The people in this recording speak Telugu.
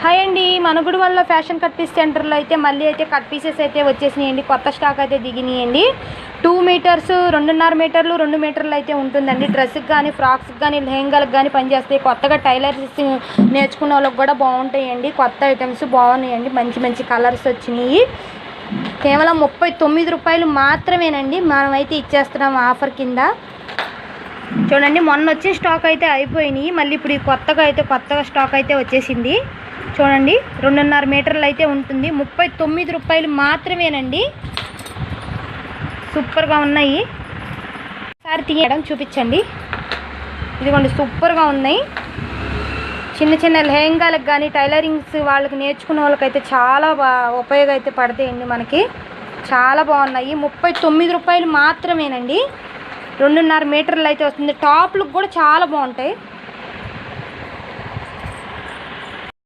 హాయ్ అండి, మన గుడివాడలో ఫ్యాషన్ కట్ పీస్ సెంటర్లో అయితే మళ్ళీ అయితే కట్ పీసెస్ అయితే వచ్చేసినాయండి. కొత్త స్టాక్ అయితే దిగినాయండి. 2 మీటర్స్ 2.5 మీటర్లు 2 మీటర్లు అయితే ఉంటుందండి. డ్రెస్కి కానీ ఫ్రాక్స్కి కానీ లెహంగాలకు కానీ పనిచేస్తాయి. కొత్తగా టైలర్స్ నేర్చుకునే వాళ్ళకి కూడా బాగుంటాయండి. కొత్త ఐటమ్స్ బాగున్నాయండి. మంచి మంచి కలర్స్ వచ్చినాయి. కేవలం 39 రూపాయలు మాత్రమేనండి. మనమైతే ఇచ్చేస్తున్నాం ఆఫర్ కింద. చూడండి, మొన్న వచ్చే స్టాక్ అయితే అయిపోయినాయి. మళ్ళీ ఇప్పుడు ఈ కొత్తగా స్టాక్ అయితే వచ్చేసింది. చూడండి, 2.5 మీటర్లు అయితే ఉంటుంది. 39 రూపాయలు మాత్రమేనండి. సూపర్గా ఉన్నాయి. ఒకసారి తీయడం చూపించండి. ఇదిగోండి, సూపర్గా ఉన్నాయి. చిన్న చిన్న లెహంగాలకు కానీ టైలరింగ్స్ వాళ్ళకి నేర్చుకునే వాళ్ళకైతే చాలా ఉపయోగం అయితే పడతాయండి. మనకి చాలా బాగున్నాయి. 39 రూపాయలు మాత్రమేనండి. 2.5 మీటర్లు అయితే వస్తుంది. టాప్లకు కూడా చాలా బాగుంటాయి.